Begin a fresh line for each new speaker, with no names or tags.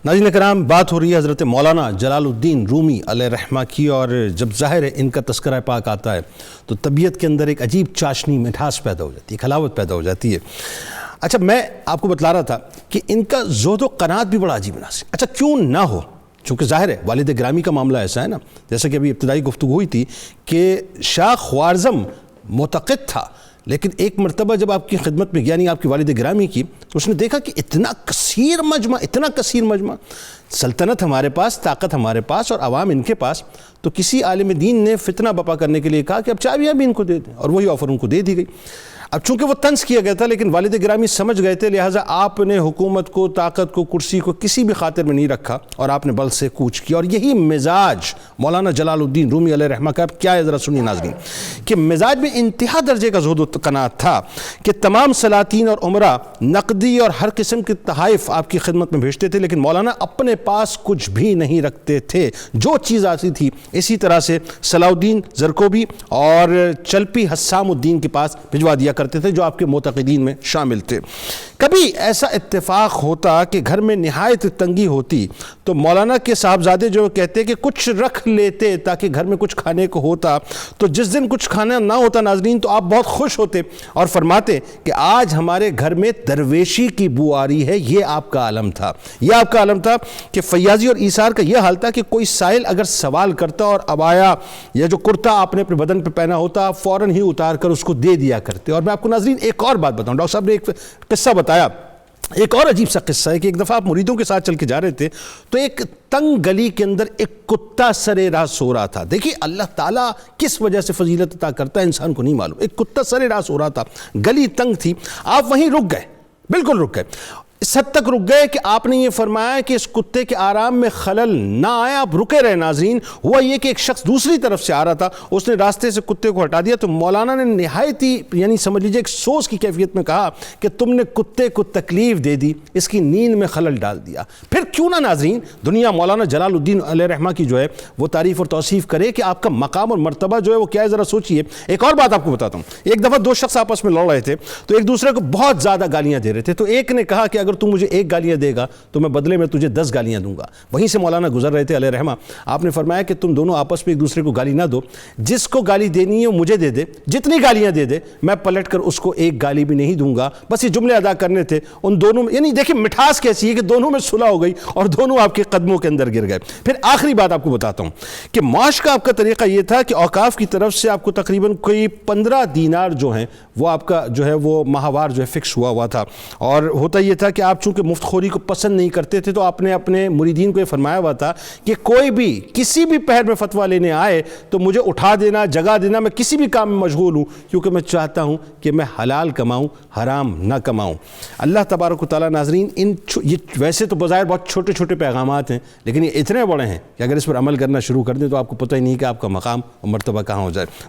ناظرین کرام، بات ہو رہی ہے حضرت مولانا جلال الدین رومی علیہ رحمہ کی، اور جب ظاہر ہے ان کا تذکرہ پاک آتا ہے تو طبیعت کے اندر ایک عجیب چاشنی مٹھاس پیدا ہو جاتی ہے، حلاوت پیدا ہو جاتی ہے۔ اچھا، میں آپ کو بتلا رہا تھا کہ ان کا زہد و قناعت بھی بڑا عجیب ناس ہے۔ اچھا، کیوں نہ ہو، چونکہ ظاہر ہے والد گرامی کا معاملہ ایسا ہے نا، جیسا کہ ابھی ابتدائی گفتگو ہوئی تھی کہ شاہ خوارزم معتقد تھا، لیکن ایک مرتبہ جب آپ کی خدمت میں گیا، یعنی آپ کی والد گرامی کی، تو اس نے دیکھا کہ اتنا کثیر مجمع، سلطنت ہمارے پاس، طاقت ہمارے پاس اور عوام ان کے پاس، تو کسی عالم دین نے فتنہ بپا کرنے کے لیے کہا کہ اب چابیاں بھی ان کو دے دیں، اور وہی آفر ان کو دے دی گئی۔ اب چونکہ وہ طنز کیا گیا تھا، لیکن والد گرامی سمجھ گئے تھے، لہٰذا آپ نے حکومت کو، طاقت کو، کرسی کو کسی بھی خاطر میں نہیں رکھا اور آپ نے بل سے کوچ کیا۔ اور یہی مزاج مولانا جلال الدین رومی علیہ رحمہ کا کیا ہے، ذرا سنیے ناظرین، کہ مزاج میں انتہا درجے کا زہد و قناعت تھا کہ تمام سلاطین اور عمرا نقدی اور ہر قسم کے تحائف آپ کی خدمت میں بھیجتے تھے، لیکن مولانا اپنے پاس کچھ بھی نہیں رکھتے تھے، جو چیز آتی تھی اسی طرح سے صلاح الدین زرکوبی اور چلپی حسام الدین کے پاس بھجوا دیا کرتے تھے، جو آپ کے معتقدین میں شامل تھے۔ کبھی ایسا اتفاق ہوتا کہ گھر میں نہایت تنگی ہوتی تو مولانا کے صاحبزادے جو کہتے کہ کچھ رکھ لیتے تاکہ گھر میں کچھ کھانے کو ہوتا، تو جس دن کچھ کھانا نہ ہوتا ناظرین تو آپ بہت خوش ہوتے اور فرماتے کہ آج ہمارے گھر میں درویشی کی بو آ رہی ہے۔ یہ آپ کا عالم تھا، یہ آپ کا عالم تھا کہ فیاضی اور ایثار کا یہ حال تھا کہ کوئی سائل اگر سوال کرتا اور عبایا یا جو کرتا آپ نے اپنے بدن پہ پہنا ہوتا، آپ فوراً ہی اتار کر اس کو دے دیا کرتے۔ اور میں آپ کو ناظرین ایک اور بات بتاؤں، ڈاکٹر صاحب نے ایک قصہ بتایا، ایک اور عجیب سا قصہ ہے کہ ایک دفعہ آپ مریدوں کے ساتھ چل کے جا رہے تھے تو ایک تنگ گلی کے اندر ایک کتا سرے راہ سو رہا تھا۔ دیکھیے اللہ تعالیٰ کس وجہ سے فضیلت عطا کرتا ہے انسان کو نہیں معلوم۔ ایک کتا سرے راہ سو رہا تھا، گلی تنگ تھی، آپ وہیں رک گئے، بالکل رک گئے، اس حد تک رک گئے کہ آپ نے یہ فرمایا کہ اس کتے کے آرام میں خلل نہ آئے، آپ رکے رہے۔ ناظرین، ہوا یہ کہ ایک شخص دوسری طرف سے آ رہا تھا، اس نے راستے سے کتے کو ہٹا دیا تو مولانا نے نہایت ہی یعنی سمجھ لیجیے ایک سوز کی کیفیت میں کہا کہ تم نے کتے کو تکلیف دے دی، اس کی نیند میں خلل ڈال دیا۔ پھر کیوں نہ ناظرین دنیا مولانا جلال الدین علیہ رحمہ کی جو ہے وہ تعریف اور توصیف کرے کہ آپ کا مقام اور مرتبہ جو ہے وہ کیا ہے، ذرا سوچئے۔ ایک اور بات آپ کو بتاتا ہوں، ایک دفعہ دو شخص آپس میں لڑ رہے تھے تو ایک دوسرے کو بہت زیادہ گالیاں دے رہے تھے، تو ایک نے کہا کہ اگر تم مجھے ایک گالیاں دے گا تو میں بدلے میں تجھے 10 گالیاں دوں گا۔ وہیں سے مولانا گزر رہے تھے علیہ رحمہ، آپ نے فرمایا کہ تم دونوں آپس میں ایک دوسرے کو گالی نہ دو، جس کو گالی دینی ہے وہ مجھے دے دے، جتنی گالیاں دے دے میں پلٹ کر اس کو ایک گالی بھی نہیں دوں گا۔ بس یہ جملے ادا کرنے تھے ان دونوں میں، یعنی دیکھیں مٹھاس کیسی ہے کہ دونوں میں صلح ہو گئی اور دونوں آپ کے قدموں کے اندر گر گئے۔ پھر آخری بات آپ کو بتاتا ہوں کہ معاش کا آپ کا طریقہ یہ تھا کہ اوقاف کی طرف سے آپ کو تقریباً کوئی 15 دینار جو ہیں وہ آپ کا جو ہے وہ ماہوار جو ہے فکس ہوا تھا، اور ہوتا یہ تھا کہ آپ چونکہ مفت خوری کو پسند نہیں کرتے تھے تو آپ نے اپنے مریدین کو یہ فرمایا ہوا تھا کہ کوئی بھی کسی بھی پہر میں فتویٰ لینے آئے تو مجھے اٹھا دینا، جگہ دینا، میں کسی بھی کام میں مشغول ہوں، کیونکہ میں چاہتا ہوں کہ میں حلال کماؤں، حرام نہ کماؤں۔ اللہ تبارک و تعالیٰ ناظرین یہ ویسے تو بظاہر بہت چھوٹے چھوٹے پیغامات ہیں، لیکن یہ اتنے بڑے ہیں کہ اگر اس پر عمل کرنا شروع کر دیں تو آپ کو پتہ ہی نہیں کہ آپ کا مقام اور مرتبہ کہاں ہو جائے۔